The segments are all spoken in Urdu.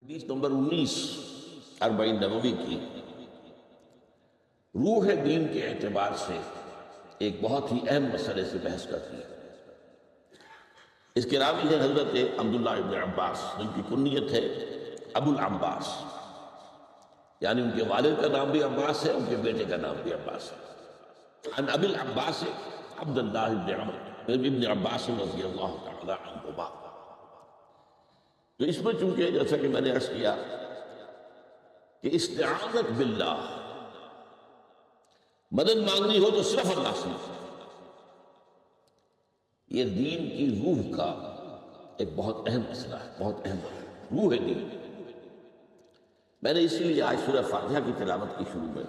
حدیث نمبر 19 اربعین نبوی کی روح دین کے اعتبار سے ایک بہت ہی اہم مسئلے سے بحث کرتی ہے۔ اس کے راوی ہے حضرت عبداللہ ابن عباس، جن کی کنیت ہے ابو العباس، یعنی ان کے والد کا نام بھی عباس ہے، ان کے بیٹے کا نام بھی عباس ہے۔ عن ابی العباس عبداللہ ابن عباس رضی اللہ تعالی عنہما۔ تو اس میں چونکہ جیسا کہ میں نے عرض کیا کہ استعانت باللہ، مدد مانگنی ہو تو صرف اللہ سے، یہ دین کی روح کا ایک بہت اہم مسئلہ ہے، بہت اہم روح دین۔ میں نے اسی لیے آج سورہ فاتحہ کی تلاوت کی شروع میں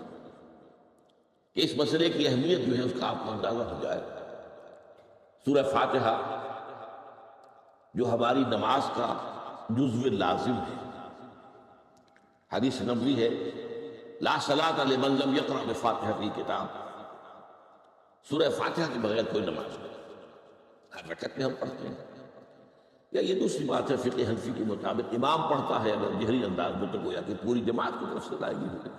کہ اس مسئلے کی اہمیت جو ہے اس کا آپ کو اندازہ ہو جائے۔ سورہ فاتحہ جو ہماری نماز کا جزو لازم ہے، حدیث نبوی ہے لا صلاۃ لمن لم یقرأ بفاتحۃ الکتاب، سورہ فاتحہ کے بغیر کوئی نماز نہیں۔ ہر رکعت میں ہم پڑھتے ہیں، یا یہ دوسری بات ہے فقہ حنفی کے مطابق امام پڑھتا ہے اگر جہری انداز میں تو گویا کہ پوری جماعت کی طرف سے ادائیگی ہوگی،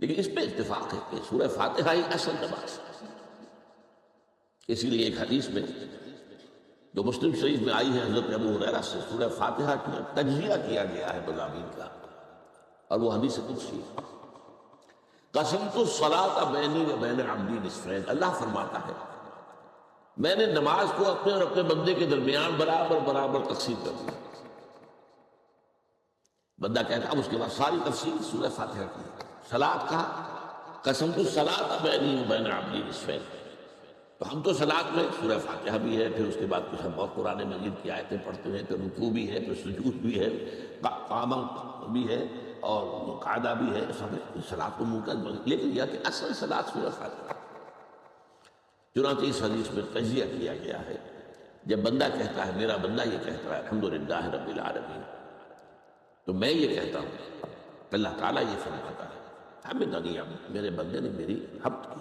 لیکن اس پہ اتفاق ہے کہ سورہ فاتحہ ہی اصل نماز ہے۔ اسی لیے ایک حدیث میں جو مسلم شریف میں آئی ہے حضرت ابو ہریرہ سے، سورہ فاتحہ کی تجزیہ کیا گیا ہے مضامین کا، اور وہ حدیث قدسی ہے۔ قسمت الصلاۃ بینی و بین عبدی نصفین، اللہ فرماتا ہے میں نے نماز کو اپنے اور اپنے بندے کے درمیان برابر برابر تقسیم کر دیا۔ بندہ کہتا ہے، اس کے بعد ساری تفصیل سورہ فاتحہ کی، صلاۃ کا قسمت الصلاۃ بینی و بین عبدی نصفین، تو ہم تو صلاۃ میں سورہ فاتحہ بھی ہے، پھر اس کے بعد کچھ ہم اور قرآن مجید کی آیتیں پڑھتے ہیں، پھر رکوع بھی ہے، پھر سجود بھی ہے، قیام بھی ہے اور قعدہ بھی ہے، سب صلاۃ کو منقطع، لیکن یہ کہ اصل صلاۃ سورہ فاتحہ۔ چنانچہ اس حدیث میں تجزیہ کیا گیا ہے، جب بندہ کہتا ہے، میرا بندہ یہ کہتا ہے الحمدللہ رب العالمین، تو میں یہ کہتا ہوں، اللہ تعالیٰ یہ فرماتا ہے حمدنی عبدی، میرے بندے نے میری حمد کی،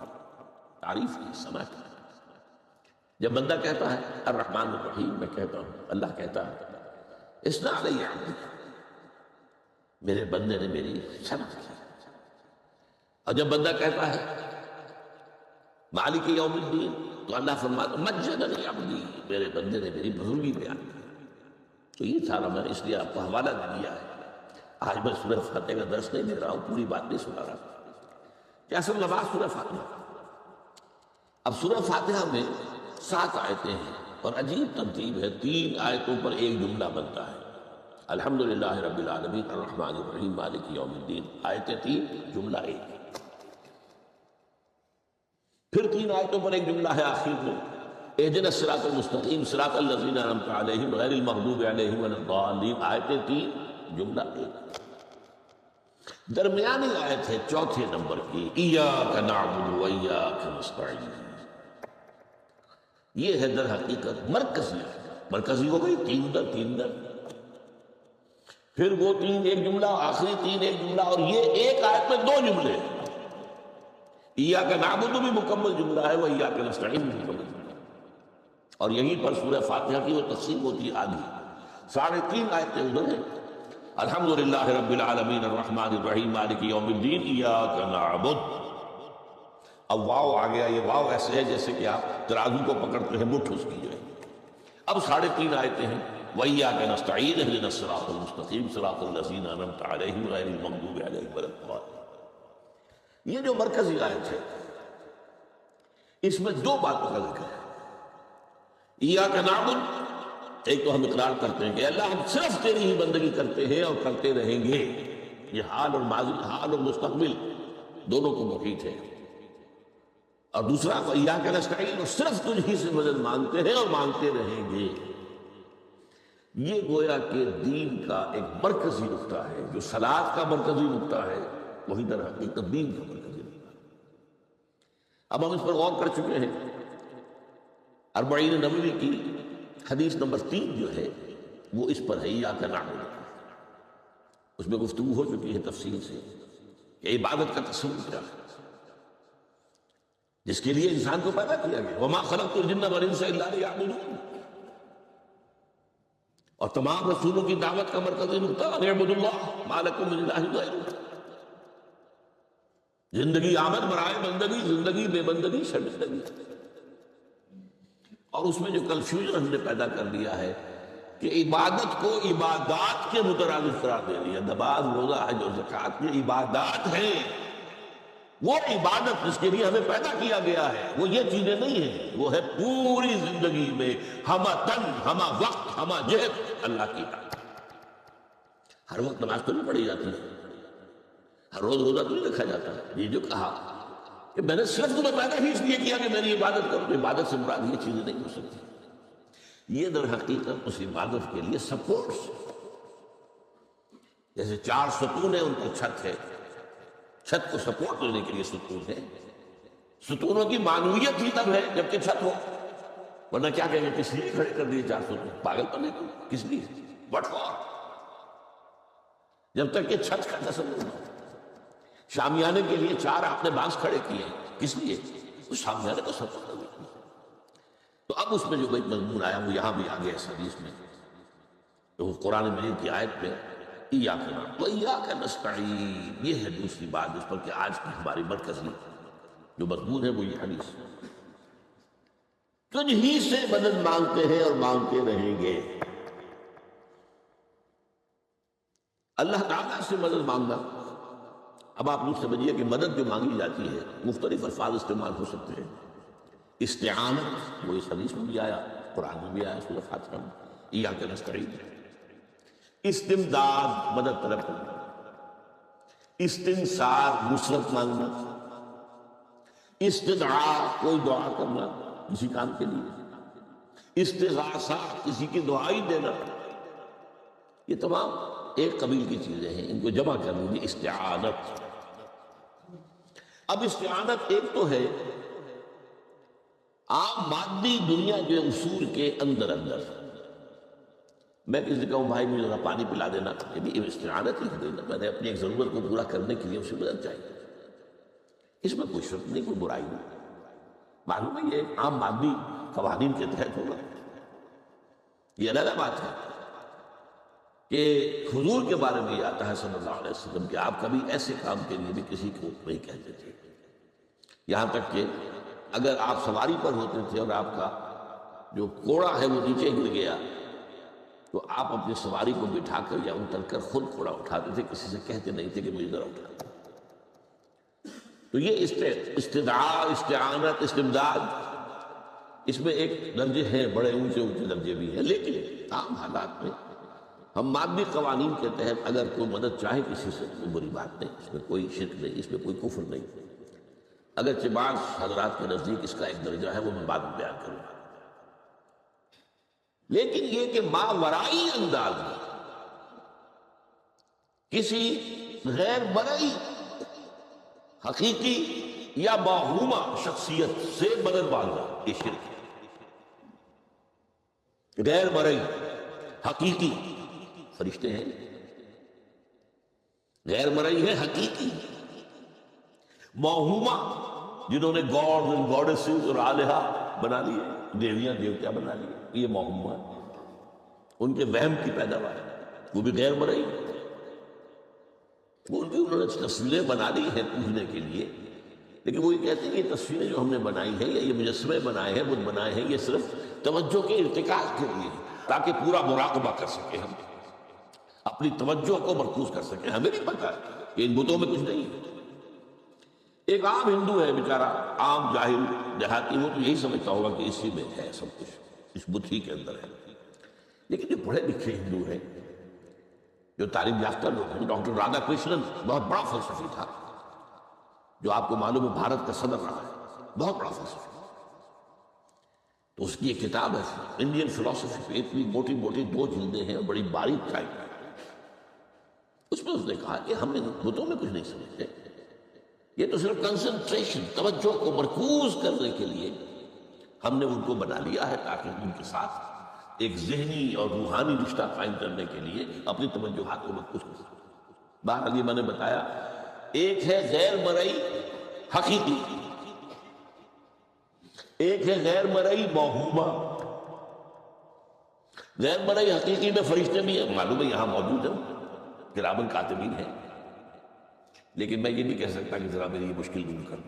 تعریف کی، ثنا کی۔ جب بندہ کہتا ہے الرحمن الرحیم، میں کہتا ہوں، اللہ کہتا ہے اثنی علی عبدی، میرے بندے نے میری ثنا کی۔ اور جب بندہ کہتا ہے مالک یوم الدین، تو اللہ فرماتا مجدنی عبدی، میرے بندے نے میری بزرگی بیان کی۔ تو یہ سارا میں نے اس لیے آپ کو حوالہ دیا ہے۔ آج میں سورہ فاتحہ کا درس نہیں دے رہا ہوں، پوری بات نہیں سنا رہا کہ اصل نماز سورہ فاتحہ۔ اب سورہ فاتحہ میں 7 آیتیں ہیں، اور عجیب ترتیب ہے، 3 آیتوں پر ایک جملہ بنتا ہے، الحمدللہ رب العالمین الرحمن الرحیم مالک یوم الدین، آیتیں 3 جملہ 1۔ پھر 3 آیتوں پر ایک جملہ ہے آخر میں، اہدنا الصراط المستقیم صراط الذین انعمت علیہم غیر المغضوب علیہم ولا الضالین، آیتیں 3 جملہ 1۔ درمیانی آیت ہے 4 نمبر کی، ایاک نعبد و ایاک نستعین، یہ ہے در حقیقت مرکزی ہو گئی، 3 در 3 در، پھر وہ 3 ایک جملہ، آخری 3 ایک جملہ، اور یہ ایک آیت میں 2 جملے ہیں۔ ایاک نعبد بھی مکمل جملہ ہے، وہ ایاک نستعین بھی مکمل جملہ ہے، اور یہیں پر سورہ فاتحہ کی وہ تقسیم ہوتی ہے آدھی، 3.5 آیتیں ادھر ہیں، الحمدللہ رب العالمین الرحمن الرحیم مالک یوم الدین ایاک نعبد۔ اب واو آ گیا، یہ واو ایسے ہے جیسے کہ آپ ترازو کو پکڑتے ہیں، مٹھ اس کی جو ہے۔ اب 3.5 آیتیں ہیں، وَإِيَّاكَ نَسْتَعِينُ اهْدِنَا الصِّرَاطَ الْمُسْتَقِيمَ صِرَاطَ الَّذِينَ أَنْعَمْتَ عَلَيْهِمْ غَيْرِ الْمَغْضُوبِ عَلَيْهِمْ وَلَا الضَّالِّينَ۔ یہ جو مرکزی آیت ہے، اس میں 2 باتوں کا ذکر ہے۔ ایاک نعبد، ایک تو ہم اقرار کرتے ہیں کہ اللہ ہم صرف تیری ہی بندگی کرتے ہیں اور کرتے رہیں گے، یہ حال اور ماضی، حال اور مستقبل دونوں کو محیط ہے۔ اور دوسرا ایاک نستعین، اور صرف تجھ ہی سے مدد مانگتے ہیں اور مانگتے رہیں گے۔ یہ گویا کہ دین کا ایک مرکزی نقطہ ہے، جو صلاۃ کا مرکزی نقطہ ہے، وہی در حقیقت دین کا مرکزی نقطہ ہے۔ اب ہم اس پر غور کر چکے ہیں، اربعین نبوی کی حدیث نمبر 3 جو ہے وہ اس پر ہے، ایاک نعبد۔ اس میں گفتگو ہو چکی ہے تفصیل سے کہ عبادت کا تصور کیا ہے، جس کے لیے انسان کو پیدا کیا گیا، وما خلقت الجن والانس الا لیعبدون۔ اور تمام رسولوں کی دعوت کا مرکزی نقطہ ان اعبدوا اللہ ما لکم من الہ غیرہ. زندگی آمد برائے بندگی، زندگی بے بندگی شرمندگی. اور اس میں جو کنفیوژن ہم نے پیدا کر دیا ہے کہ عبادت کو عبادات کے مترادف قرار دے دیا. نماز، روزہ، حج اور زکوٰۃ یہ عبادات ہیں. وہ عبادت جس کے لیے ہمیں پیدا کیا گیا ہے وہ یہ چیزیں نہیں ہیں. وہ ہے پوری زندگی میں ہمہ تن، ہمہ وقت، ہمہ جہد اللہ کی عبادت. ہر وقت نماز تو نہیں پڑھی جاتی، ہر روز روزہ تو نہیں رکھا جاتا. یہ جو کہا کہ میں نے صرف تمہیں پیدا ہی اس لیے کیا کہ میری عبادت کرو، تو عبادت سے مراد یہ چیزیں نہیں ہو سکتی. یہ در حقیقت اس عبادت کے لیے سپورٹس، جیسے 4 ستون ہیں ان پر چھت ہے، چھت کو سپورٹ دینے کے لیے ستون ہے. ستونوں کی معنویت ہی تب ہے جبکہ چھت ہو، ورنہ کیا کہیں گے کس لیے کھڑے کر دیے 4 ستون؟ پاگل پنے کو کس لیے؟ بٹ فار، جب تک کہ چھت کا تصور نہ ہو. شامیانے کے لیے 4 آپ نے بانس کھڑے کیے، کس لیے؟ اس شامیانے کو سپورٹ کرنے کے لیے. تو اب اس میں جو ایک مضمون آیا وہ یہاں بھی آگے اس حدیث میں، تو قرآن مجید کی آیت میں ایاک نعبد و ایاک نستعین، یہ ہے دوسری بات جس پر کہ آج کی ہماری مرکزی جو مضمون ہے وہ یہ حدیث. تجھ ہی سے مدد مانگتے ہیں اور مانگتے رہیں گے. اللہ تعالیٰ سے مدد مانگنا. اب آپ لوگ سمجھیے کہ مدد جو مانگی جاتی ہے مختلف الفاظ استعمال ہو سکتے ہیں. استعانت وہ اس حدیث میں بھی آیا، قرآن میں بھی آیا، سورۃ فاتحہ میں ایاک نستعین. استمداد مدد طلب کرنا، استنصار نصرت مانگنا، استدعاء کوئی دعا کرنا کسی کام کے لیے، استغاثہ کسی کی دعائی دینا. یہ تمام ایک قبیل کی چیزیں ہیں، ان کو جمع کر لیجیے استعانت. اب استعانت ایک تو ہے عام مادی دنیا کے اصول کے اندر اندر. میں کسی سے کہوں بھائی مجھے ذرا پانی پلا دینا، یہ بھی استعانت ہی ہے. میں نے اپنی ایک ضرورت کو پورا کرنے کے لیے اسے مدد چاہیے. اس میں کوئی شرط نہیں، کوئی برائی نہیں. معلوم ہے یہ عام مادی قوانین کے تحت ہوگا. یہ الگ بات ہے کہ حضور کے بارے میں یہ آتا ہے صلی اللہ علیہ وسلم کہ آپ کبھی ایسے کام کے لیے بھی کسی کو نہیں کہتے تھے. یہاں تک کہ اگر آپ سواری پر ہوتے تھے اور آپ کا جو کوڑا ہے وہ نیچے گر گیا تو آپ اپنی سواری کو بٹھا کر یا اتر کر خود کوڑا اٹھاتے تھے، کسی سے کہتے نہیں تھے کہ مجھے ذرا اٹھا. تو یہ استدعاء، استعانت، استمداد، اس میں ایک درجے ہیں، بڑے اونچے اونچے درجے بھی ہیں. لیکن عام حالات میں ہم مادی قوانین کے تحت اگر کوئی مدد چاہے کسی سے تو بری بات نہیں، اس میں کوئی شرک نہیں، اس میں کوئی کفر نہیں. اگرچہ بعض حضرات کے نزدیک اس کا ایک درجہ ہے وہ میں بعد میں بیان کروں گا. لیکن یہ کہ ماورائی انداز میں کسی غیر مرئی حقیقی یا باہوما شخصیت سے مدد مانگنا یہ شرک ہے. غیر مرئی حقیقی فرشتے ہیں، غیر مرئی ہے حقیقی. موہوما جنہوں نے گاڈز اینڈ گاڈیسز اور آلہہ بنا لیے، دیویاں دیوتا بنا لیے، یہ موہوما ان کے وہم کی پیداوار ہے، وہ بھی غیر مرئی. وہ ان کی انہوں نے تصویریں بنا لی ہیں پوجنے کے لیے، لیکن وہ یہ کہتے ہیں کہ یہ تصویریں جو ہم نے بنائی ہیں یا یہ مجسمے بنائے ہیں، بت بنائے ہیں، یہ صرف توجہ کے ارتکاز کے لیے تاکہ پورا مراقبہ کر سکیں، ہم اپنی توجہ کو مرکوز کر سکیں. ہمیں نہیں پتا کہ ان بتوں میں کچھ نہیں ہے. ایک عام ہندو ہے بیچارہ، عام جاہل دیہاتی، وہ تو یہی سمجھتا ہوگا کہ اسی میں ہے سب کچھ، اس بت ہی کے اندر ہے. لیکن جو پڑھے لکھے ہندو ہیں، جو تعلیم یافتہ لوگ ہیں، ڈاکٹر رادھا کرشنن بہت بڑا فلسفی تھا، جو آپ کو معلوم ہے بھارت کا صدر رہا ہے، بہت بڑا فلسفی. تو اس کی ایک کتاب ہے انڈین فلسفی پہ، اتنی موٹی موٹی 2 جلدیں ہیں اور بڑی باریک ٹائپ. اس میں اس نے کہا کہ ہم ان بتوں میں کچھ نہیں سمجھتے، یہ تو صرف کنسنٹریشن، توجہ کو مرکوز کرنے کے لیے ہم نے ان کو بنا لیا ہے تاکہ ان کے ساتھ ایک ذہنی اور روحانی رشتہ قائم کرنے کے لیے اپنی توجہات کو مرکوز کر سکیں. بہرحال یہ میں نے بتایا، ایک ہے غیر مرئی حقیقی، ایک ہے غیر مرئی موہوما. غیر مرئی حقیقی میں فرشتے بھی ہیں، معلوم ہے یہاں موجود ہیں، کرامن کاتبین ہیں، لیکن میں یہ نہیں کہہ سکتا کہ ذرا میری یہ مشکل دور کر،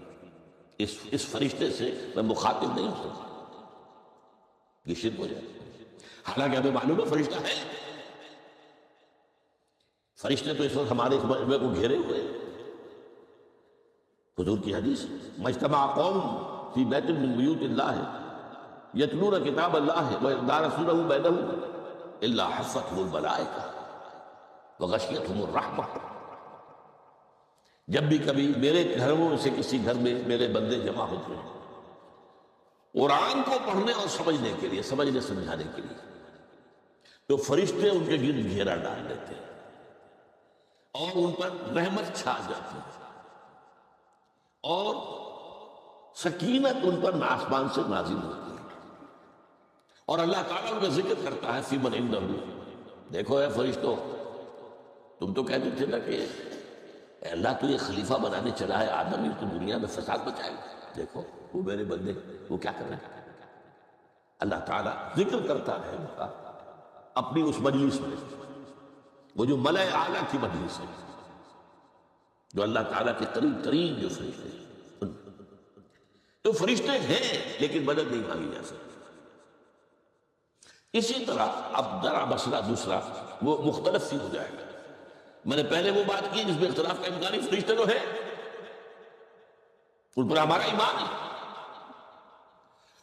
اس فرشتے سے میں مخاطب نہیں ہو سکتا، یہ شرک ہو جائے۔ حالانکہ ہمیں معلوم ہے فرشتہ ہے، فرشتے تو اس وقت ہمارے مجمع کو گھیرے ہوئے ہیں۔ حضور کی حدیث، مجتمع قوم فی بیت من بیوت اللہ یتلون کتاب اللہ ویدارسونہ بینہم الا حفتهم الملائکہ وغشیتهم الرحمہ۔ جب بھی کبھی میرے گھروں سے کسی گھر میں میرے بندے جمع ہوتے ہیں قرآن کو پڑھنے اور سمجھنے کے لیے، سمجھنے سمجھانے کے لیے، تو فرشتے ان کے گرد گھیرا ڈال لیتے ہیں اور ان پر رحمت چھا جاتی ہے اور سکینت ان پر آسمان سے نازل ہوتی ہے، اور اللہ تعالیٰ ان کا ذکر کرتا ہے فی من عندہ۔ دیکھو اے فرشتوں، تم تو کہتے تھے نا کہ اے اللہ تو یہ خلیفہ بنانے چلا ہے آدم، یہ تو دنیا میں فساد مچائے گا، دیکھو وہ میرے بندے وہ کیا کر رہے ہیں۔ اللہ تعالیٰ ذکر کرتا ہے ان کا اپنی اس مجلس میں، وہ جو ملائے اعلیٰ کی مجلس ہے، جو اللہ تعالیٰ کے قریب ترین جو فرشتے ہیں، تو فرشتے ہیں لیکن مدد نہیں مانگی جا سکتی۔ اسی طرح اب ذرا مسئلہ دوسرا وہ مختلف ہی ہو جائے گا۔ میں نے پہلے وہ بات کی جس میں اختلاف کا امکان ہے، فرشتے تو ہیں، ان پر ہمارا ایمان ہے،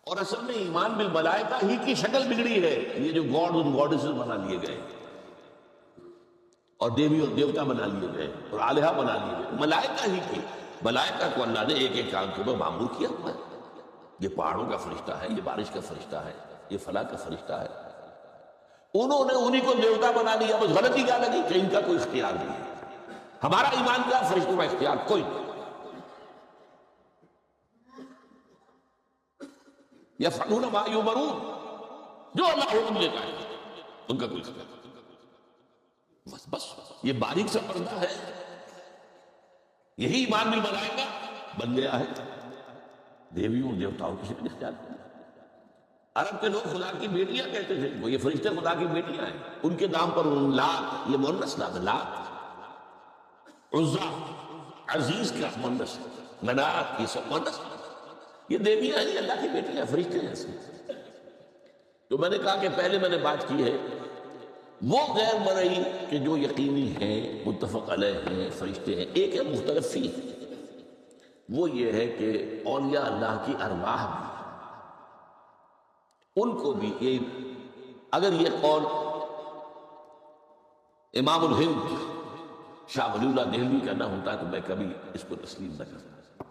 اور اصل میں ایمان بالملائکہ ہی کی شکل بگڑی ہے، یہ جو گاڈ اور گاڈیسز بنا لیے گئے اور دیوی اور دیوتا بنا لیے گئے اور آلہہ بنا لیے گئے، ملائکہ ہی کی۔ ملائکہ کو اللہ نے ایک ایک کام کے اوپر معمور کیا ہوا ہے، یہ پہاڑوں کا فرشتہ ہے، یہ بارش کا فرشتہ ہے، یہ فلاں کا فرشتہ ہے، انہوں نے انہی کو دیوتا بنا لیا۔ بس غلطی کیا لگی کہ ان کا کوئی اختیار نہیں ہے۔ ہمارا ایمان کیا، فرشتوں کا اختیار کوئی نہیں، یفعلون ما یؤمرون، جو اللہ حکم دیتا ہے ان کا کوئی اختیار نہیں۔ بس یہ باریک سا پردہ ہے، یہی ایمان بالملائکہ بن گیا ہے، دیویوں اور دیوتاؤں کی شکل اختیار کی۔ عرب کے لوگ خدا کی بیٹیاں کہتے تھے، وہ یہ فرشتے خدا کی بیٹیاں ہیں، ان کے نام پر لات، یہ مؤنث نام ہے، لات، عزا، عزیز کا مؤنث، منات، یہ سب مؤنث، یہ دیویاں ہیں، اللہ کی بیٹیاں، فرشتے ہیں ایسے۔ تو میں نے کہا کہ پہلے میں نے بات کی ہے وہ غیر مرئی کہ جو یقینی ہیں، متفق علیہ ہیں، فرشتے ہیں۔ ایک ہے مختلف فی، وہ یہ ہے کہ اولیاء اللہ کی ارواح بھی، ان کو بھی یہ، اگر یہ قول امام الہند شاہ ولی اللہ دہلوی کا نہ ہوتا تو میں کبھی اس کو تسلیم نہ کرتا۔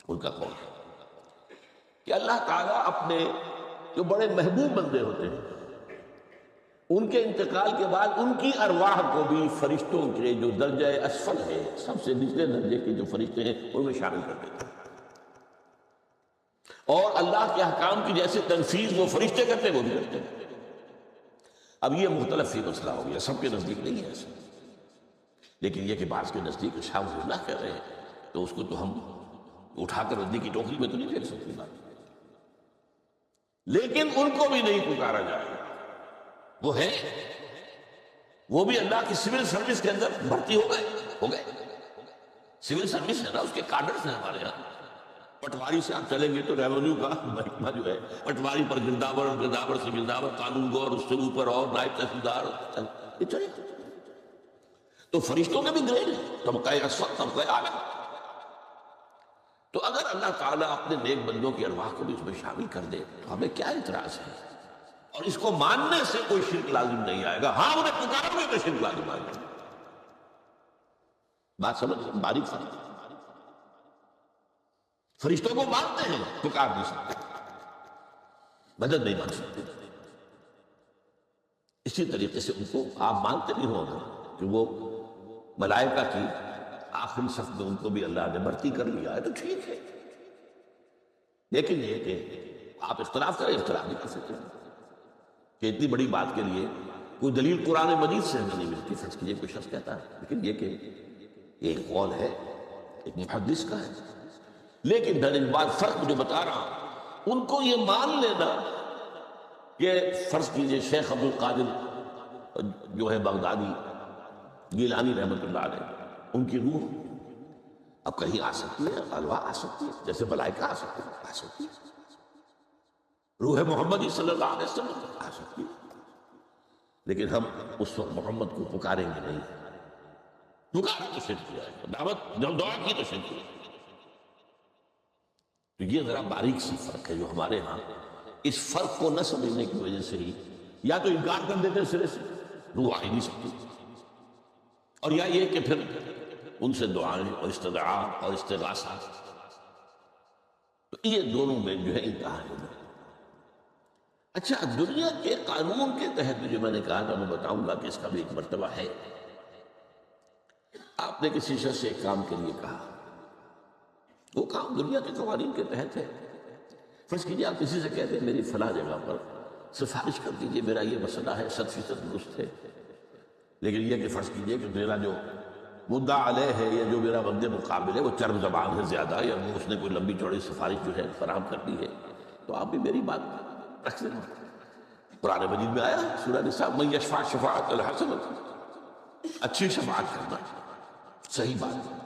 ان کا قول ہے کہ اللہ تعالیٰ اپنے جو بڑے محبوب بندے ہوتے ہیں ان کے انتقال کے بعد ان کی ارواح کو بھی فرشتوں کے جو درجہ اسفل ہے، سب سے نچلے درجے کے جو فرشتے ہیں، ان میں شامل کر دیتے ہیں، اور اللہ کے احکام کی جیسے تنفیذ وہ فرشتے کرتے ہیں وہ بھی کرتے ہیں۔ اب یہ مختلف ہی مسئلہ ہو گیا، سب کے نزدیک نہیں ہے ایسا، لیکن یہ کہ بعض کے نزدیک شاہ ولی اللہ کہہ رہے ہیں تو اس کو تو ہم اٹھا کر ردی کی ٹوکری میں تو نہیں پھینک سکتے بات، لیکن ان کو بھی نہیں پکارا جائے گا، وہ ہے، وہ بھی اللہ کی سول سروس کے اندر بھرتی ہو گئے، سول سروس ہے نا، اس کے کارڈرز ہیں ہمارے یہاں۔ پٹواری سے آپ چلیں گے تو ریونیو کا محکمہ جو ہے، پٹواری پر گرداور، اور گرداور سے گرداور، قانون گو، اور اس سے اوپر اور نائب تحصیلدار، یہ چلے۔ تو فرشتوں کے بھی گریڈ ہیں، طبقہ اسفل، طبقہ اعلیٰ۔ تو اگر اللہ تعالیٰ اپنے نیک بندوں کی ارواح کو بھی اس میں شامل کر دے تو ہمیں کیا اعتراض ہے؟ اور اس کو ماننے سے کوئی شرک لازم نہیں آئے گا۔ ہاں انہیں پکارو گے تو شرک لازم آئے گا۔ بات سمجھ، باریک فرق، فرشتوں کو مانتے ہیں، پکار نہیں سکتے، مدد نہیں مانگ سکتے۔ اسی طریقے سے ان کو آپ مانتے نہیں ہو کہ وہ ملائکہ کی آخری صف میں ان کو بھی اللہ نے بھرتی کر لیا ہے تو ٹھیک ہے، لیکن یہ کہ آپ اختلاف کریں، اختلاف نہیں کر سکتے کہ اتنی بڑی بات کے لیے کوئی دلیل قرآن مجید سے ہمیں نہیں ملتی۔ فرض کیجیے کوئی شخص کہتا ہے، لیکن یہ کہ ایک قول ہے، ایک محدث کا ہے، لیکن در بعد فرق جو بتا رہا ہوں، ان کو یہ مان لینا کہ فرض کیجئے شیخ عبد القادر جو ہے بغدادی گیلانی رحمۃ اللہ علیہ، ان کی روح اب کہیں آ سکتی ہے، الوا آ سکتی ہے، جیسے ملائکہ آ سکتی ہے، روح محمدی صلی اللہ علیہ وسلم آ سکتی ہے، لیکن ہم اس وقت محمد کو پکاریں گے نہیں۔ پکارا تو شرک کیا ہے، دعوت جب دعا کی تو شرک کیا۔ تو یہ ذرا باریک سی فرق ہے جو ہمارے ہاں اس فرق کو نہ سمجھنے کی وجہ سے ہی یا تو انکار کر دیتے سرے سے، روح آ ہی نہیں سکتی، اور یا یہ کہ پھر ان سے دعائیں اور استدعاء اور استغاثہ، تو یہ دونوں میں جو ہے انتہا ہے۔ اچھا، دنیا کے قانون کے تحت جو میں نے کہا تھا، میں بتاؤں گا کہ اس کا بھی ایک مرتبہ ہے۔ آپ نے کسی شخص سے ایک کام کے لیے کہا، وہ کام دنیا کے قوانین کے تحت ہے۔ فرض کیجیے آپ کسی سے کہتے ہیں میری فلاں جگہ پر سفارش کر دیجیے، میرا یہ مسئلہ ہے، 100% درست ہے، لیکن یہ کہ فرض کیجیے کہ میرا جو مدعا علیہ ہے یا جو میرا بندے مقابل ہے وہ چرب زبان ہے زیادہ، یا وہ اس نے کوئی لمبی چوڑی سفارش جو ہے فراہم کر دی ہے، تو آپ بھی میری بات رکھ لینا۔ قرآن مجید میں آیا سورہ نساء، من یشفع شفاعۃ الحسنۃ، اچھی شفاعت کرنا، صحیح بات ہے،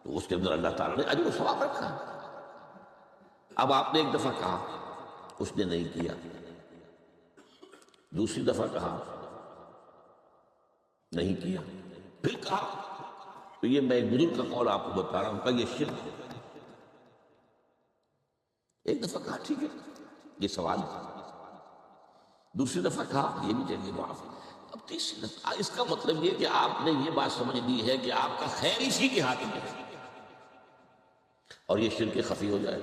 تو اس کے اندر اللہ تعالیٰ نے اجر و ثواب رکھا۔ اب آپ نے ایک دفعہ کہا، اس نے نہیں کیا، دوسری دفعہ کہا نہیں کیا، پھر کہا، تو یہ میں ایک بزرگ کا قول آپ کو بتا رہا ہوں کہ یہ شرک ہے۔ ایک دفعہ کہا ٹھیک ہے یہ سوال ہے، دوسری دفعہ کہا یہ بھی چلیے معاف، اب تیسری دفعہ، اس کا مطلب یہ کہ آپ نے یہ بات سمجھ لی ہے کہ آپ کا خیر اسی کے ہاتھ میں ہے، اور یہ شرک خفی ہو جائے۔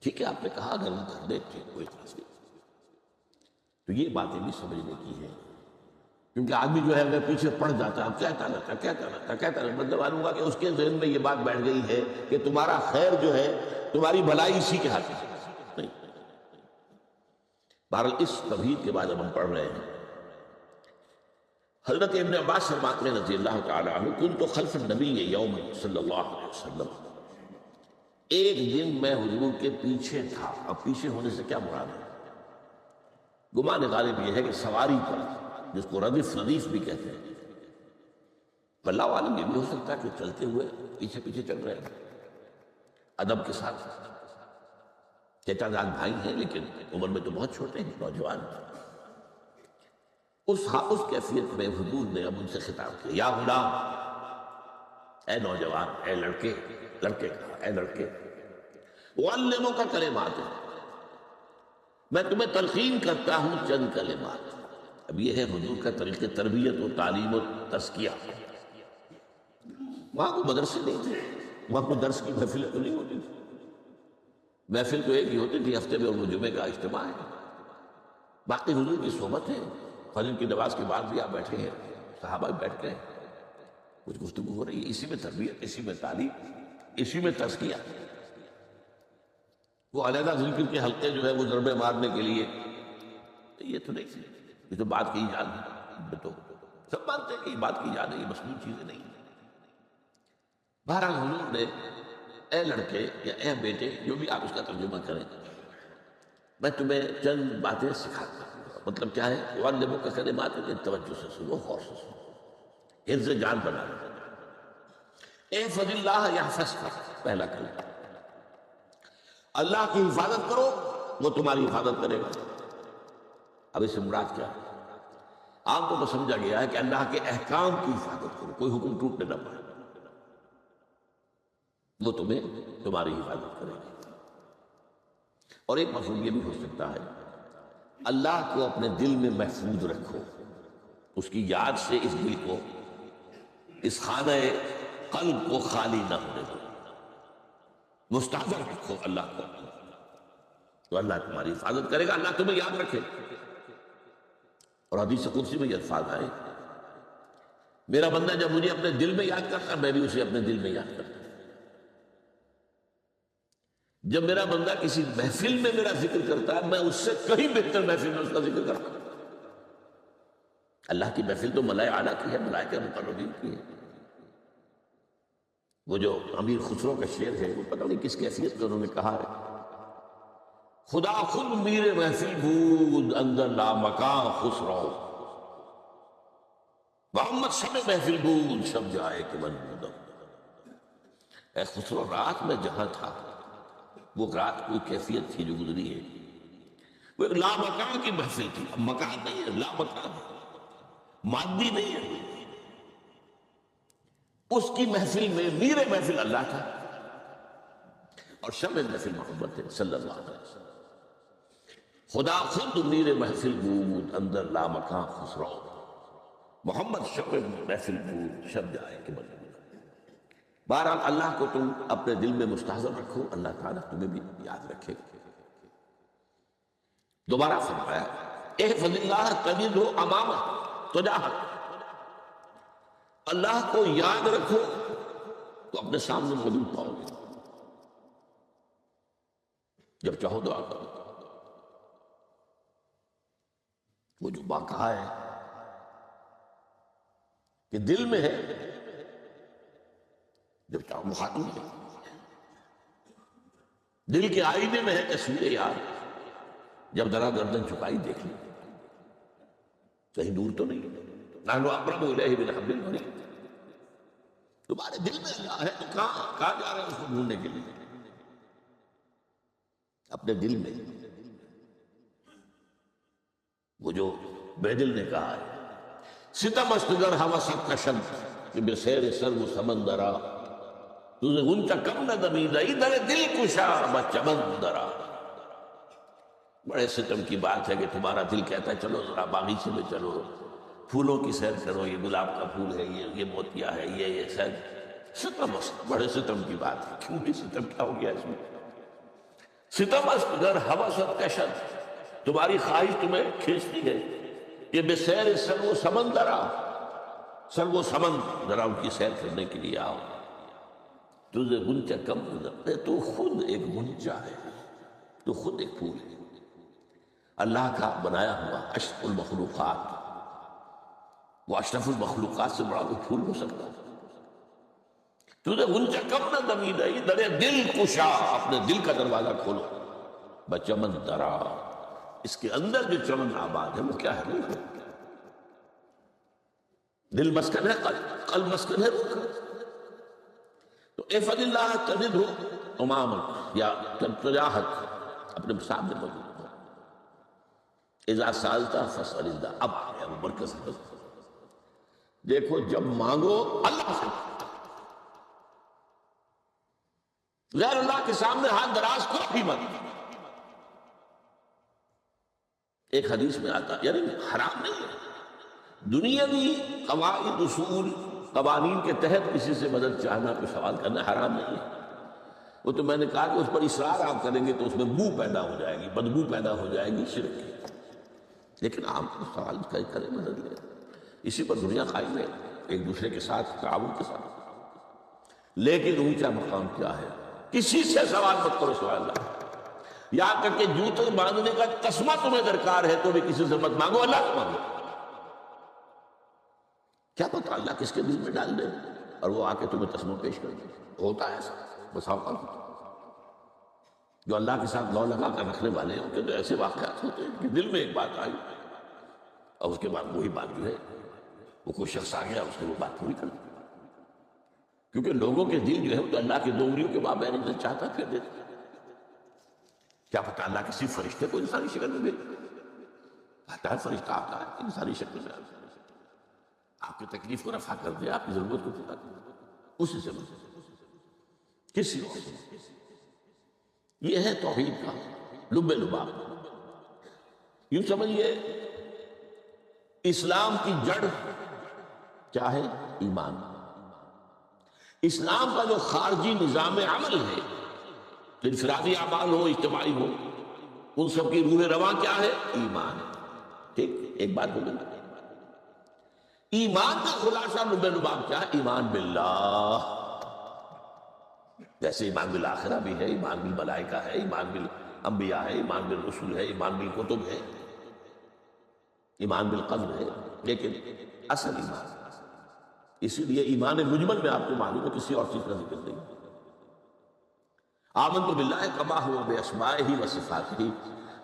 ٹھیک ہے آپ نے کہا اگر وہ کر دے ٹھیک، کوئی اعتراض نہیں، تو یہ باتیں بھی سمجھنے کی ہے، کیونکہ آدمی جو ہے اگر پیچھے پڑ جاتا ہے، اب کہتا رہتا، مطلب معلوم ہوا کہ اس کے ذہن میں یہ بات بیٹھ گئی ہے کہ تمہارا خیر جو ہے، تمہاری بھلائی اسی کے ہاتھ میں نہیں۔ بہرحال اس تمہید کے بعد اب ہم پڑھ رہے ہیں، حضرت ابن عباس فرماتے ہیں رضی اللہ تعالی عنہ، کنت خلف النبی یوم صلی اللہ علیہ وسلم، ایک دن میں حضور کے پیچھے تھا۔ اب پیچھے ہونے سے کیا مراد ہے؟ گمان غالب یہ ہے کہ سواری پر، جس کو ردیف بھی کہتے ہیں، اللہ عالم یہ بھی ہو سکتا ہے کہ چلتے ہوئے پیچھے پیچھے چل رہے ہیں ادب کے ساتھ، چچا جان بھائی ہیں لیکن عمر میں تو بہت چھوٹے ہیں، نوجوان۔ اس کیفیت میں حضور نے اب ان سے خطاب کیا، یا غلام، اے نوجوان، اے لڑکے کہا، اے لڑکے، اعلمک کلمات، میں تمہیں تلقین کرتا ہوں چند کلمات۔ اب یہ ہے حضور کا طریقہ تربیت و تعلیم و تزکیہ۔ وہاں کوئی مدرسے نہیں تھے، وہاں کوئی درس کی محفلیں تو نہیں ہوتی تھی، محفل تو ایک ہی ہوتی تھی ہفتے میں، اور وہ جمعے کا اجتماع ہے، باقی حضور کی صحبت ہے، فجر کی نماز کے بعد بھی آپ بیٹھے ہیں، صحابہ بھی بیٹھ گئے، کچھ گفتگو ہو رہی ہے، اسی میں تربیت، اسی میں تعلیم، اسی میں تزکیہ۔ وہ علیحدہ ذکر کے حلقے جو ہے وہ ضربے مارنے کے لیے، یہ تو نہیں تھی، یہ تو بات کی ایجاد ہے، تو سب مانتے ہیں کہ یہ بات کی ایجاد ہے، یہ مصنوعی چیزیں نہیں ہیں۔ بہرحال حضور نے، اے لڑکے یا اے بیٹے، جو بھی آپ اس کا ترجمہ کریں، میں تمہیں چند باتیں سکھاتا ہوں۔ مطلب کیا ہے؟ وعلمک کلمات، توجہ سے سنو، غور سے سنو، حفظ جان بنا لو۔ احفظ اللہ یحفظک، پہلا کلمہ، اللہ کی حفاظت کرو وہ تمہاری حفاظت کرے گا۔ اب اس سے مراد کیا ہے؟ عام طور پر سمجھا گیا ہے کہ اللہ کے احکام کی حفاظت کرو، کوئی حکم ٹوٹنے نہ پائے، وہ تمہاری حفاظت کرے گا۔ اور ایک مفہوم یہ بھی ہو سکتا ہے، اللہ کو اپنے دل میں محفوظ رکھو، اس کی یاد سے اس دل کو، اس خانہ قلب کو خالی نہ ہونے دو، مستحضر رکھو اللہ کو، تو اللہ تمہاری حفاظت کرے گا، اللہ تمہیں یاد رکھے۔ اور حدیث قدسی میں یہ الفاظ آئے، میرا بندہ جب مجھے اپنے دل میں یاد کرتا ہے، میں بھی اسے اپنے دل میں یاد کرتا ہوں۔ جب میرا بندہ کسی محفل میں میرا ذکر کرتا ہے، میں اس سے کہیں بہتر محفل میں اس کا ذکر کرتا ہوں۔ اللہ کی محفل تو ملائے اعلیٰ کی ہے، ملائکہ مقربین کی ہے۔ وہ جو امیر خسرو کا شعر ہے، وہ پتہ نہیں کس کیفیت میں انہوں نے کہا ہے، خدا خود میر محفل بود اندر لامکان خسرو، محمد شب محفل بود شب جائے کہ من بودم۔ اے خسرو، رات میں جہاں تھا وہ رات کوئی کیفیت تھی جو گزری ہے، وہ ایک لامکان کی محفل تھی۔ اب مکان نہیں ہے، لامکان ہے، مادی نہیں ہے۔ اس کی محفل میں میر محفل اللہ تھا اور شب محفل محمد تھے صلی اللہ علیہ وسلم۔ خدا خود میر محفل بود اندر لامکان خسرو، محمد شب محفل بود شب جائے کہ من بودم۔ بہرحال اللہ کو تم اپنے دل میں مستحضر رکھو، اللہ تعالیٰ تمہیں بھی یاد رکھے گا۔ دوبارہ فرمایا احفظ اللہ تجدہ امامک تجاہک، اللہ کو یاد رکھو تو اپنے سامنے موجود پاؤ گے، جب چاہو دعا کرو۔ وہ جو بات کہا ہے کہ دل میں ہے، جب چاہو مخاطب ہے، دل کے آئینے میں ہے تصویر یار، جب ذرا گردن چکائی دیکھ لی، کہیں دور تو نہیں، نحن اقرب الیہ من حبل الورید۔ تمہارے دل میں اللہ ہے تو کہاں جا رہے ہیں اس کو ڈھونڈنے کے لیے؟ اپنے دل میں۔ وہ جو بے دل نے کہا ہے ستم است گر ہوست کشد کہ بے سیر سر و سمندرا، تجھے غنچہ کم نہ دمیدہ ادھر دل کشا بچمندرا۔ بڑے ستم کی بات ہے کہ تمہارا دل کہتا ہے چلو ذرا باغیچے میں چلو، پھولوں کی سیر کرو، یہ گلاب کا پھول ہے، یہ موتیا ہے، یہ سیر۔ ستم است، بڑے ستم کی بات ہے۔ کیوں بھی ستم کیا ہو گیا اس میں؟ ستم است گر ہوست کشد، تمہاری خواہش تمہیں کھینچتی ہے کہ بے سیر سر و سمندرا، سر و سمند ذرا ان کی سیر کرنے کے لیے آؤ۔ تجھے غنچہ کم نظر، تو خود ایک غنچہ ہے، تو خود ایک پھول ہے، اللہ کا بنایا ہوا اشرف المخلوقات۔ وہ اشرف المخلوقات سے بڑا کوئی پھول ہو سکتا ہے؟ تجھے غنچہ کم نہ دمیدہ در دل کشا، اپنے دل کا دروازہ کھولو، بچمن درا، اس کے اندر جو چمن آباد ہے وہ کیا ہے؟ دل مسکن ہے، قلب مسکن ہے روح کا۔ تو احفظ اللہ تجدہ امامک یا تجاہک، اپنے سامنے موجود ہو۔ اذا سالتا فاسأل اللہ، اب آ گیا وہ مرکز ہے۔ دیکھو جب مانگو اللہ سے، غیر اللہ کے سامنے ہاتھ دراز کرو بھی مت۔ ایک حدیث میں آتا یعنی حرام نہیں ہے، دنیاوی قواعد اصول قوانین کے تحت کسی سے مدد چاہنا، کوئی سوال کرنا حرام نہیں ہے۔ وہ تو میں نے کہا کہ اس پر اصرار آپ کریں گے تو اس میں بو پیدا ہو جائے گی، بدبو پیدا ہو جائے گی شرک کی۔ لیکن آپ سوال کریں، مدد لیں، اسی پر دنیا قائم ہے، ایک دوسرے کے ساتھ تعاون کے ساتھ۔ لیکن اونچا مقام کیا ہے؟ کسی سے سوال مت کرو سوال اللہ، یہاں تک کہ جوتے باندھنے کا تسمہ تمہیں درکار ہے تو بھی کسی سے مت مانگو، اللہ سے مانگو۔ کیا پتہ اللہ کس کے دل میں ڈال دے اور وہ آ کے تمہیں تسمہ پیش کر دے۔ ہوتا ہے ایسا بس اوقات جو اللہ کے ساتھ لو لگا کر رکھنے والے ہیں، ان کے تو ایسے واقعات ہوتے ہیں کہ دل میں ایک بات آئی اور اس کے بعد وہی بات جو ہے وہ کوئی شخص آ گیا اس نے وہ بات پوری کر دی، کیونکہ لوگوں کے دل جو ہے وہ تو اللہ کی دو انگلیوں کے مابین جو چاہتا پھر دیتا۔ کیا پتہ اللہ کسی فرشتے کو انسانی شکل میں بھیج آتا ہے، فرشتہ آتا ہے انسانی شکل میں، آپ کی تکلیف کو رفع کر دے، آپ کی ضرورت کو پورا کر دے، اسی سے مدد کسی اور سے۔ یہ ہے توحید کا لب لباب۔ یوں سمجھیے اسلام کی جڑ کیا ہے؟ ایمان۔ اسلام کا جو خارجی نظام عمل ہے، انفرادی اعمال ہو اجتماعی ہو، ان سب کی روح رواں کیا ہے؟ ایمان۔ ٹھیک، ایک بات بولیں، ایمان کا خلاصہ لب لباب کیا ہے؟ ایمان باللہ۔ جیسے ایمان بالآخرہ بھی ہے، ایمان بالملائکہ ہے، ایمان بالانبیاء ہے، ایمان بالرسول ہے، ایمان بالکتب ہے، ایمان بالقدر ہے، لیکن اصل ایمان، اسی لیے ایمان مجمل میں آپ کو معلوم ہے کسی اور چیز کا ذکر نہیں۔ آمنت باللہ کما ہوا باسمائہ وصفاتہ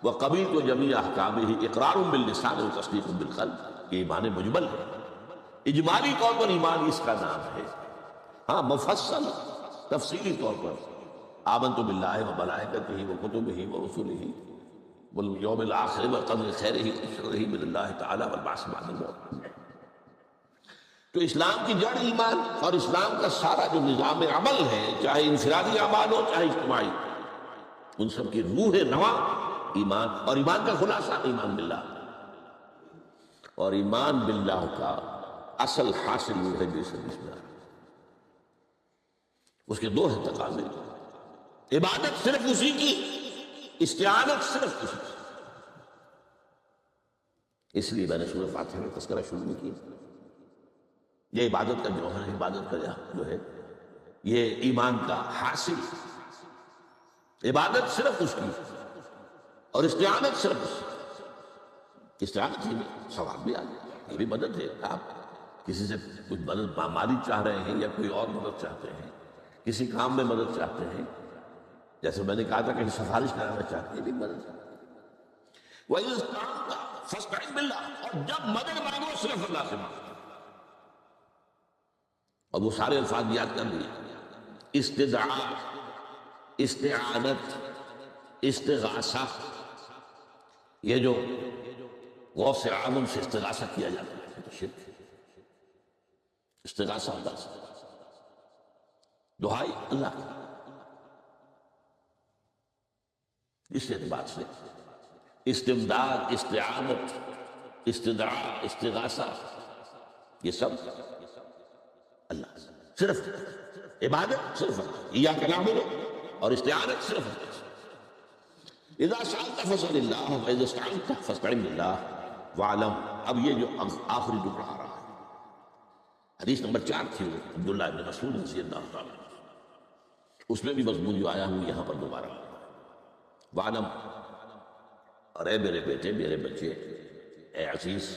وقبلت جمیع احکامہ اقرار باللسان وتصدیق بالقلب. یہ ایمان مجمل ہے. اجمالی طور پر ایمان اس کا نام ہے. ہاں مفصل تفصیلی طور پر آمنت باللہ وملائکتہ وکتبہ ورسلہ والیوم الآخر والقدر خیرہ وشرہ من اللہ تعالی والبعث بعد الموت. تو اسلام کی جڑ ایمان، اور اسلام کا سارا جو نظام عمل ہے، چاہے انفرادی اعمال ہو چاہے اجتماعی، ان سب کی روح نواں ایمان، اور ایمان کا خلاصہ ایمان باللہ. اور ایمان باللہ کا اصل حاصل وہ ہے بسم اللہ. اس کے دو ہیں تقاضے. عبادت صرف اسی کی، استعانت صرف اسی کی. اس لیے میں نے سورہ فاتحہ میں تذکرہ شروع نہیں کیا. یہ عبادت کا جوہر ہے، عبادت کا جو ہے یہ ایمان کا حاصل. عبادت صرف اس کی اور استعانت صرف اس کی. استعانت ہی میں ثواب بھی آ جائے، یہ بھی مدد ہے. آپ کسی سے کچھ مدد مالی چاہ رہے ہیں یا کوئی اور مدد چاہتے ہیں، کسی کام میں مدد چاہتے ہیں، جیسے میں نے کہا تھا کہ سفارش کرانا چاہتے ہیں، یہ بھی مدد ہے. وَإِذَا اسْتَعَنْتَ فَاسْتَعِنْ بِاللَّهِ. اور جب مدد مانگو صرف اللہ سے مانگو. اور وہ سارے الفاظ یاد کر لیے: استدعاء، استعانت، استغاثہ. یہ جو غوث اعظم سے استغاثہ کیا جاتا ہے تو شرک ہے. استغاثہ اللہ سے، دعائی اللہ کی. اس اعتبار سے استمداد، استعانت، استدعاء، استغاثہ، یہ سب اللہ سے. صرف عبادت صرف اللہ، ایاک نعبد، اور استعانت صرف اللہ سے. اذا سألت فاسأل اللہ واذا استعنت فاستعن باللہ واعلم. اب یہ جو آخری ٹکڑا آ رہا ہے، حدیث نمبر 4 تھی وہ عبداللہ بن مسعود رضی اللہ تعالیٰ، اس میں بھی مضمون جو آیا ہوں یہاں پر دوبارہ. وعلم، اور اے میرے بیٹے، میرے بچے، اے عزیز،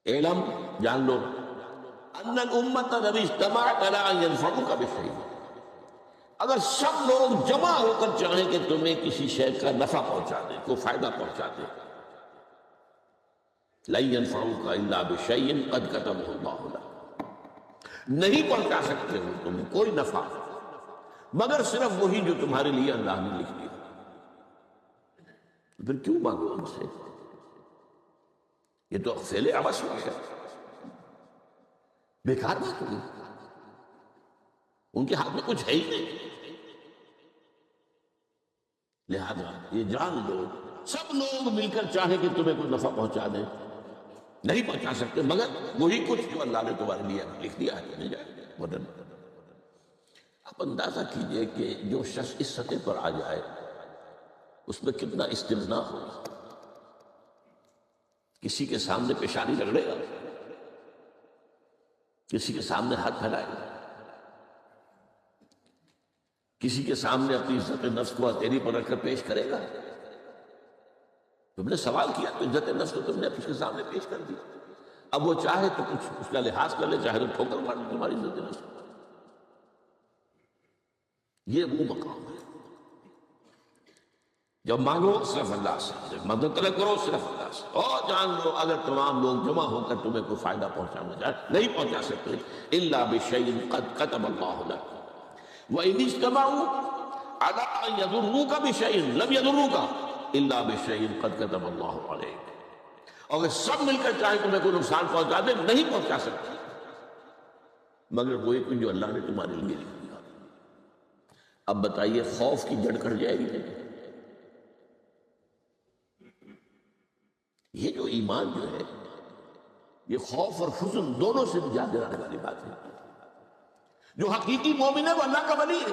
علم، جان لو، ان الامت لو اجتمعت علی ان ينفعوک بشیء. اگر سب لوگ جمع ہو کر چاہیں کہ تمہیں کسی شے کا نفع پہنچا دیں، کوئی فائدہ پہنچا دیں، لن ينفعوک الا بشیء قد کتبہ اللہ لک. نہیں پہنچا سکتے ہو تمہیں کوئی نفع مگر صرف وہی جو تمہارے لیے اللہ نے لکھ دیا. پھر کیوں مانگو ان سے؟ یہ تو فعل عبث ہے، بیکار بات ہوگی. ان کے ہاتھ میں کچھ ہے ہی نہیں. لہذا یہ جان لو، سب لوگ مل کر چاہیں کہ تمہیں کوئی نفع پہنچا دیں، نہیں پہنچا سکتے مگر وہی کچھ جو اللہ نے تمہارے لیے لکھ دیا ہے. نہیں جائے مدن. آپ اندازہ کیجئے کہ جو شخص اس سطح پر آ جائے اس میں کتنا استغنا ہوگا. کسی کے سامنے پیشانی رگڑے گا، کسی کے سامنے ہاتھ پھیلائے گا، کسی کے سامنے اپنی عزت نفس کو ہتھیلی پر رکھ کر پیش کرے گا. تم نے سوال کیا تو عزت نفس کو تم نے اس کے سامنے پیش کر دی. اب وہ چاہے تو کچھ اس کا لحاظ کر لے، چاہے تو ٹھوکر مار دے تمہاری عزت نفس کو. یہ وہ مقام ہے. جب مانگو صرف اللہ سے، جب مدد طلب کرو صرف اللہ سے. اور جان لو اگر تمام لوگ جمع ہو کر تمہیں کوئی فائدہ پہنچانا چاہے، نہیں پہنچا سکتے. الا بشیء قد کتب اللہ لک وان اجتمعوا علی ان یضروک بشیء لم یضروک الا بشیء قد کتب اللہ علیک. اگر سب مل کر چاہیں تمہیں کوئی نقصان پہنچا دے، نہیں پہنچا سکتے مگر وہی کچھ جو اللہ نے تمہارے لیے لکھ دیا. اب بتائیے خوف کی جڑ کٹ جائے گی نہیں؟ یہ جو ایمان جو ہے یہ خوف اور حزن دونوں سے نجات دلانے والی بات ہے. جو حقیقی مومن ہے وہ اللہ کا ولی ہے.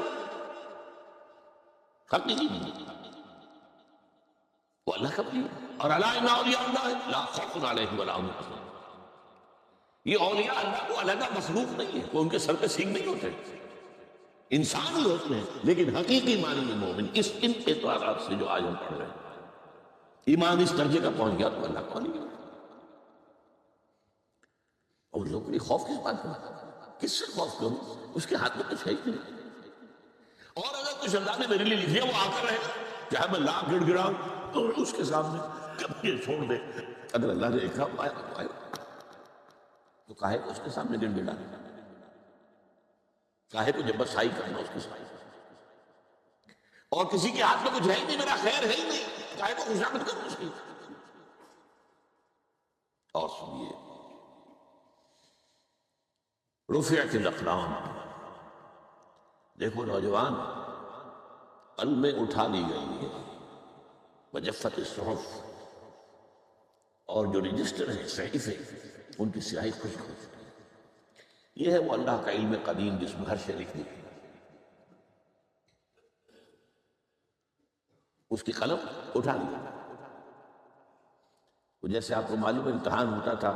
حقیقی مومن وہ اللہ کا ولی ہے. اور الا ان اولیاء اللہ لا خوف علیہم ولا هم يحزنون. یہ اولیاء اللہ کو علیحدہ مخلوق نہیں ہے، وہ ان کے سر پہ سینگ نہیں ہوتے، انسان ہی ہوتے ہیں. لیکن حقیقی معنی میں مومن ان اعتبارات سے جو آج ہم پڑھ رہے ہیں، ایمان اس درجے کا پہنچ گیا تو اللہ کو نہیں. اور لوگوں کے لیے خوف کس بات کا؟ کس سے خوف کروں؟ اس کے ہاتھ میں کچھ ہے ہی نہیں. اور اگر کچھ اللہ نے میرے لیے لکھ دیا وہ آ کر رہے گا، چاہے میں لاکھ گڑ گڑاؤں تو اس کے سامنے کبھی یہ چھوڑ دے، اگر اللہ نے لکھا آیا تو آیا، تو کاہے کو اس کے سامنے گڑ گڑا، کاہے کو جب بسائی کرنا اس کے سامنے، اور کسی کے ہاتھ میں کچھ ہے ہی نہیں، میرا خیر ہے ہی نہیں، کاہے کو خوشامد کرنا اس کی۔ اور سنیے، رفعت الاقلام، دیکھو نوجوان، قلمیں اٹھا لی گئی ہے، وجفت الصحف، اور جو رجسٹر ہے صحیفے ان کی سیاہی خشک ہو چکی ہے۔ یہ ہے وہ اللہ کا علم قدیم جس میں ہر شے لکھ دی، اس کی قلم اٹھا لی۔ وہ جیسے آپ کو معلوم ہے امتحان ہوتا تھا،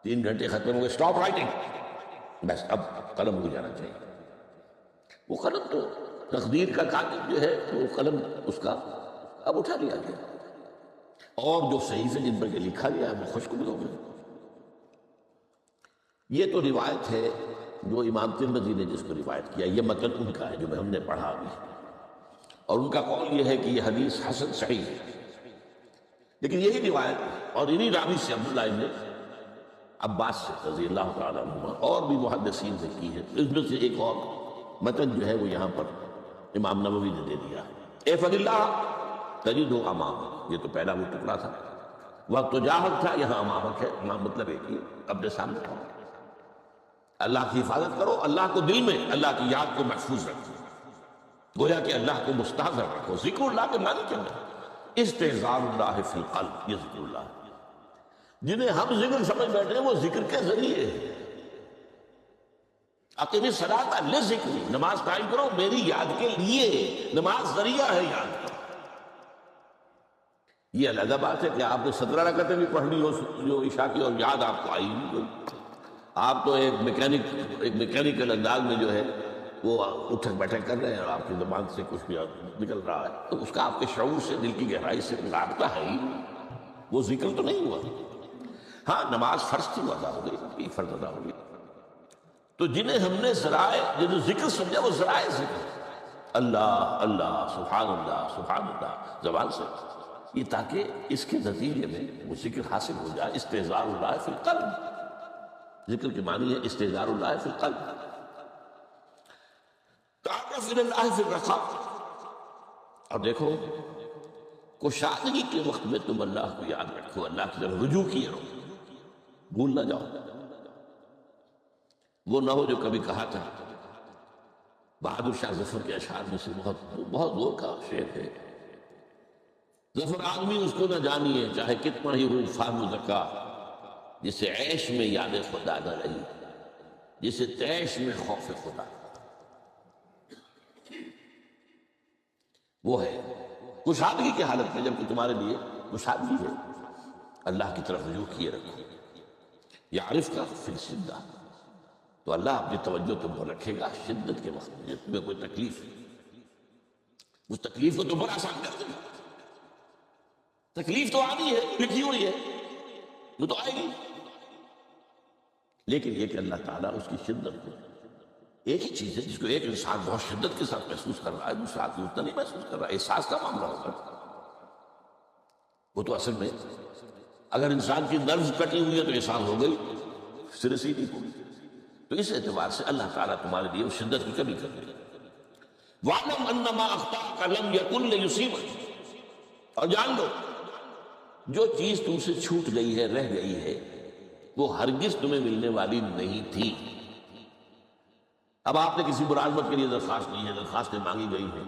3 گھنٹے ختم ہو گئے، اسٹاپ رائٹنگ، بس اب قلم ہو جانا چاہیے۔ وہ قلم تو تقدیر کا کاتب جو ہے وہ قلم اس کا اب اٹھا لیا گیا، اور جو صحیفے جن پر یہ لکھا گیا ہے وہ خشک بھی ہو گئے۔ یہ تو روایت ہے جو امام ترمذی نے جس کو روایت کیا، یہ متن ان کا ہے جو ہم نے پڑھا ابھی، اور ان کا قول یہ ہے کہ یہ حدیث حسن صحیح ہے۔ لیکن یہی روایت اور انہی راوی سے عبداللہ ابن عباس سے رضی اللہ تعالیٰ عنہما اور بھی محدثین سے کی ہے، اس میں سے ایک اور متن جو ہے وہ یہاں پر امام نووی نے دے دیا ہے۔ احفظ اللہ تجدہ امامک، یہ تو پہلا وہ ٹکڑا تھا، وقت جاہد تھا، یہاں امامک ہے، امام مطلب ایک ہی، اپنے سامنے تھا۔ اللہ کی حفاظت کرو، اللہ کو دل میں، اللہ کی یاد کو محفوظ رکھو، گویا کہ اللہ کو مستحضر رکھو۔ ذکر اللہ کے معنی کیا ہے؟ استحضار اللہ فی القلب، یہ ذکر اللہ ہے۔ جنہیں ہم ذکر سمجھ بیٹھے ہیں وہ ذکر کے ذریعے ہے۔ اقیم الصلاۃ لذکری، نماز قائم کرو میری یاد کے لیے، نماز ذریعہ ہے یاد کا۔ یہ علیحدہ بات ہے کہ آپ نے 17 رکعتیں بھی پڑھ لی ہو جو عشاء کی اور یاد آپ کو آئی نہیں، آپ تو ایک میکینیکل انداز میں جو ہے وہ اٹھک بیٹھک کر رہے ہیں اور آپ کی زبان سے کچھ بھی نکل رہا ہے، تو اس کا آپ کے شعور سے، دل کی گہرائی سے رابطہ ہے ہی، وہ ذکر تو نہیں ہوا۔ ہاں نماز فرض تھی وہ ادا ہو گئی، فرض ادا ہو گئی۔ تو جنہیں ہم نے ذرائع، جنہیں ذکر سمجھا وہ ذرائع ذکر، اللہ اللہ سبحان اللہ زبان سے، یہ تاکہ اس کے نتیجے میں وہ ذکر حاصل ہو جائے۔ استحضار اللہ فی القلب، ذکر کے معنی ہے استحضار اللہ فی القلب۔ تعرف الی اللہ فی الرخاء، اور دیکھو کشادگی کے وقت میں تم اللہ کو یاد رکھو، اللہ کی طرف رجوع کیے رہو، بھول نہ جاؤ۔ وہ نہ ہو جو کبھی کہا تھا، بہادر شاہ ظفر کے اشعار میں سے بہت زور کا شعر ہے، ظفر آدمی اس کو نہ جانیے چاہے کتنا ہی ہو فہم زکا، جسے عیش میں یاد خدا نہ رہی، جسے تیش میں خوف خدا۔ وہ ہے کشادگی کی حالت میں، جب کہ تمہارے لیے کشادگی ہے، اللہ کی طرف رجوع کیے رکھو۔ یعرف کا فی الشدہ، تو اللہ اپنی توجہ تم کو رکھے گا شدت کے وقت میں، جب تمہیں کوئی تکلیف ہے، اس تکلیف کو تم پر آسان کر دے گا۔ تکلیف تو آنی ہے، لکھی ہوئی ہے، وہ تو آئے گی، لیکن یہ کہ اللہ تعالیٰ اس کی شدت کو، ایک ہی چیز ہے جس کو ایک انسان بہت شدت کے ساتھ محسوس کر رہا ہے، دوسرا آدمی اتنا نہیں محسوس کر رہا ہے، احساس کا معاملہ ہوگا۔ وہ تو اصل میں اگر انسان کی نرز کٹی ہوئی ہے تو احساس ہو گئی، سر سے نہیں ہوگی، تو اس اعتبار سے اللہ تعالیٰ تمہارے لیے اس شدت کی کمی کر دے گا۔ وَاعْلَمْ أَنَّ مَا أَخْطَأَكَ لَمْ يَكُنْ لِيُصِيبَكَ، اور جان لو جو چیز تم سے چھوٹ گئی ہے، رہ گئی ہے، وہ ہرگز تمہیں ملنے والی نہیں تھی۔ اب آپ نے کسی ملازمت کے لیے درخواست نہیں ہے، درخواستیں مانگی گئی ہیں،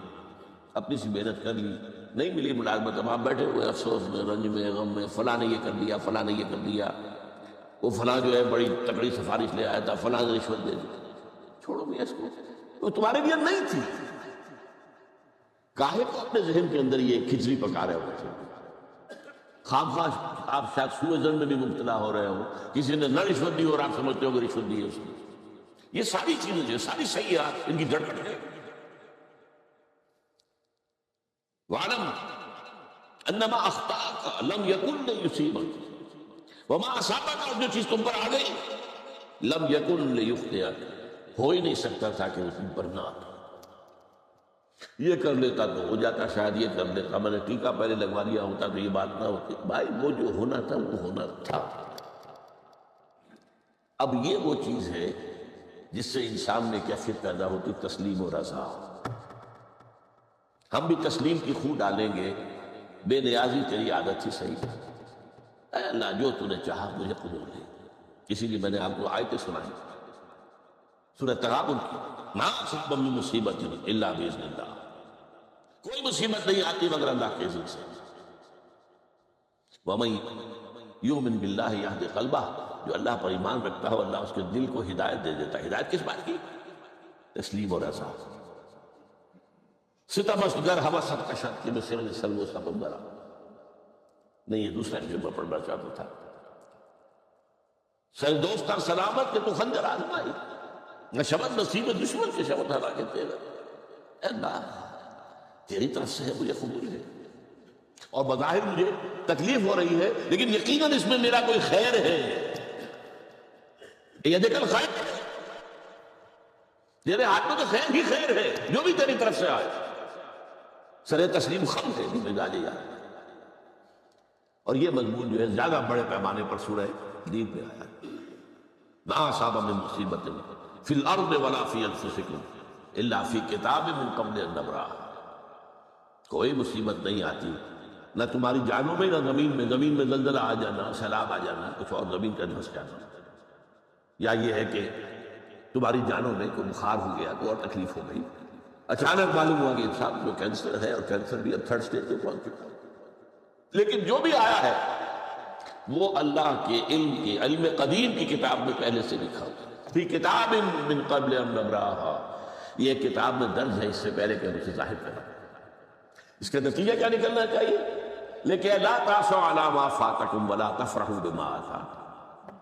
اپنی سی محنت کر لی، نہیں ملی ملازمت، اب آپ بیٹھے ہوئے افسوس میں، رنج میں، غم میں، فلاں نے یہ کر دیا، فلاں نے یہ کر دیا، وہ فلاں جو ہے بڑی تکڑی سفارش لے آیا تھا، فلاں نے رشوت دے دی، چھوڑو بھی اس کو، وہ تمہارے لیے نہیں تھی۔ کاہے کو اپنے ذہن کے اندر یہ کھچڑی پکا رہے ہوئے تھے، خواہ آپ شاید سوء ظن میں بھی مبتلا ہو رہے ہو، کسی نے نہ رشوت دی اور آپ سمجھتے ہو کہ رشوت دی ہے اس نے۔ یہ ساری چیزیں جو ساری سیئات، ان کی جڑ کٹ ہے۔ وَاعْلَمْ أَنَّ مَا أَخْطَأَكَ لَمْ يَكُنْ لِيُصِيبَكَ وَمَا أَصَابَكَ، اور جو چیز تم پر آ گئی، لَمْ يَكُنْ لِيُخْطِئَكَ، ہو ہی نہیں سکتا تھا کہ وہ تم پر نہ آتا۔ یہ کر لیتا تو ہو جاتا، شاید یہ کر لیتا، میں نے ٹیکا پہلے لگوا لیا ہوتا تو یہ بات نہ ہوتی۔ بھائی وہ جو ہونا تھا وہ ہونا تھا۔ اب یہ وہ چیز ہے جس سے انسان میں کیفیت پیدا ہوتی، تسلیم و رضا۔ ہم بھی تسلیم کی خو ڈالیں گے، بے نیازی تیری عادت ہی صحیح ہے، اے اللہ جو تو نے چاہا مجھے قبول ہے۔ اسی لیے میں نے آپ کو آیتیں سنائی سورہ تغابن کی، ما اصاب من مصیبت الا باذن اللہ، کوئی مصیبت نہیں آتی مگر اللہ کے اذن سے۔ وَمَن یؤمن باللہ یہد قلبہ، جو اللہ پر ایمان رکھتا ہو اللہ اس کے دل کو ہدایت دے دیتا ہے۔ ہدایت کس بات کی؟ تسلیم و رضا۔ ستمست گر حوست کشت کہ بسر سلو سبب برا، نہیں یہ دوسرا جو میں پڑھنا چاہتا تھا، سر دوستان سلامت کہ تو خنجر آزمائی، نہ شبت نصیب دشمن کے شبت ہلا کے تیرا۔ اے اللہ تیری طرف سے ہے، مجھے قبول ہے، اور بظاہر مجھے تکلیف ہو رہی ہے لیکن یقیناً اس میں میرا کوئی خیر ہے۔ یہ دیکھل خیر تیرے ہاتھ میں تو خیر ہی خیر ہے، جو بھی تیری طرف سے آئے۔ سر تسلیم خم ہے مزاج یار۔ اور یہ مضمون جو ہے زیادہ بڑے پیمانے پر سورہ دین میں آیا، ما اصاب من مصیبت فی الارض ولا فی انفسکم الا فی کتاب من قبل ان نبرأها، کوئی مصیبت نہیں آتی نہ تمہاری جانوں میں نہ زمین میں، زمین میں زلزلہ آ جانا، سیلاب آ جانا، کچھ اور زمین کا دھس جانا، یا یہ ہے کہ تمہاری جانوں میں کوئی بخار ہو گیا، کوئی اور تکلیف ہو گئی، اچانک معلوم ہوا کہ انسان کو کینسر ہے اور کینسر بھی اب 3rd stage پہ پہنچ چکا، لیکن جو بھی آیا ہے وہ اللہ کے علم قدیم کی کتاب میں پہلے سے لکھا ہوا فی کتاب من قبل ان نبرأها، یہ کتاب میں درج ہے اس سے پہلے کہ ہم اسے ظاہر کریں۔ اس کا نتیجہ کیا نکلنا چاہیے؟ لیکن لا تأسوا علی ما فاتکم ولا تفرحوا بما آتاکم،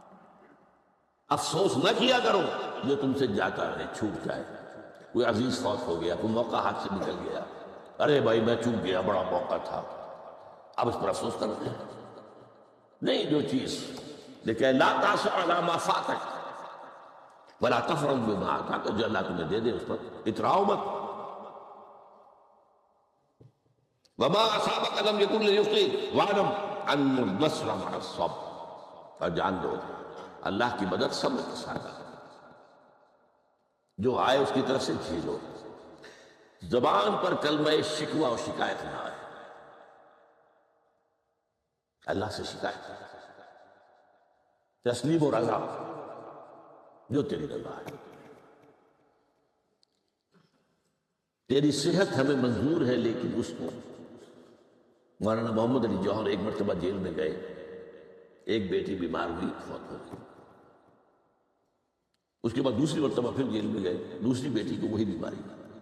افسوس نہ کیا کرو جو تم سے جاتا رہے، چھوٹ جائے، کوئی عزیز فوت ہو گیا، کوئی موقع ہاتھ سے نکل گیا، ارے بھائی میں چوک گیا، بڑا موقع تھا، اب اس پر افسوس کرتے ہیں نہیں، جو چیز لیکن لا تأسوا علی ما فاتک ولا تفرحوا بما آتاک، جو اللہ تمہیں دے دے اس پر اتراؤ مت۔ وما اصابک لم یکن لیخطئک واعلم ان النصر مع الصبر، اور جان دو اللہ کی مدد صبر کے ساتھ، جو آئے اس کی طرف سے جھیلو، زبان پر کلمہ شکوہ اور شکایت نہ آئے، اللہ سے شکایت، تسلیم و رضا، جو تیری رضا ہے۔ تیری صحت ہمیں منظور ہے لیکن اس کو، مولانا محمد علی جوہر ایک مرتبہ جیل میں گئے، ایک بیٹی بیمار ہوئی، فوت ہو گئی، اس کے بعد دوسری مرتبہ پھر جیل میں گئے، دوسری بیٹی کو وہی بیماری ہوئی،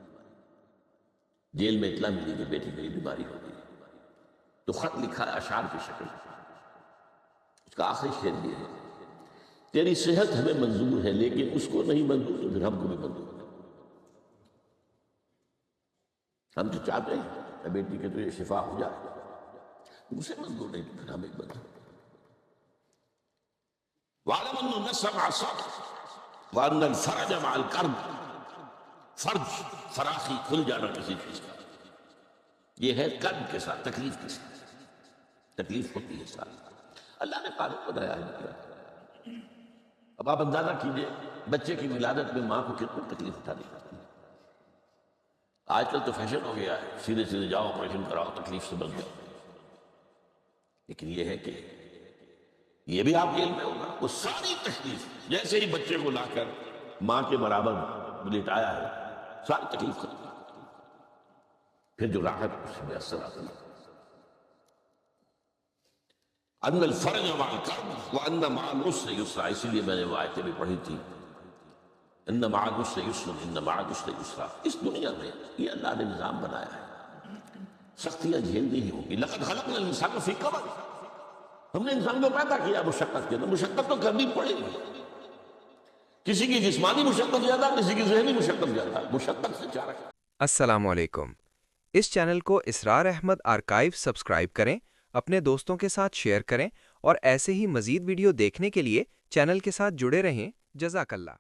جیل میں اطلاع ملی کہ بیٹی کو یہ بیماری ہو گئی، تو خط لکھا ہے اشعار کی شکل، اس کا آخری شعر یہ ہے، تیری صحت ہمیں منظور ہے لیکن اس کو نہیں منظور تو پھر ہم کو بھی منظور ہے۔ ہم تو چاہتے ہیں کہ بیٹی کے تو یہ شفا ہو جائے، اسے منظور نہیں تو پھر ہمیں منظور۔ وَاعْلَمْ أَنَّ النَّصْرَ مَعَ الصَّبْرِ وَأَنَّ الْفَرَجَ مَعَ الْكَرْبِ، فرج فراخی کھل جانا کسی چیز کا، یہ ہے کرب کے ساتھ، تکلیف کے ساتھ، تکلیف ہوتی ہے ساتھ، اللہ نے قانون بنایا ہے۔ اب آپ اندازہ کیجئے بچے کی ولادت میں ماں کو کتنی تکلیف اٹھانی پڑتی ہے۔ آج کل تو فیشن ہو گیا ہے، سیدھے سیدھے جاؤ آپریشن کراؤ تکلیف سے بچ جاؤ، لیکن یہ ہے کہ یہ بھی آپ جیل میں ہوگا، وہ ساری تکلیف، جیسے ہی بچے کو لا کر ماں کے برابر لٹایا ہے، ساری تکلیف ختم، پھر جو راحت اس سے میسر آتی ہے۔ ان الفرج مع الکرب وان مع العسر یسرا، اسی لیے میں نے وہ آیتیں بھی پڑھی تھی، ان مع العسر یسرا ان مع العسر یسرا۔ اس دنیا میں یہ اللہ نے نظام بنایا ہے، سختیاں جھیلنی ہی ہوگی۔ لقد خلقنا الانسان فی کبد، ہم نے انسان کو پیدا کیا مشقت کے اندر، مشقت تو کرنی پڑے گی، کسی کی جسمانی مشقت زیادہ، کسی کی ذہنی مشقت زیادہ، مشقت سے چارہ۔ السلام علیکم، اس چینل کو اسرار احمد آرکائیو سبسکرائب کریں، اپنے دوستوں کے ساتھ شیئر کریں، اور ایسے ہی مزید ویڈیو دیکھنے کے لیے چینل کے ساتھ جڑے رہیں۔ جزاک اللہ۔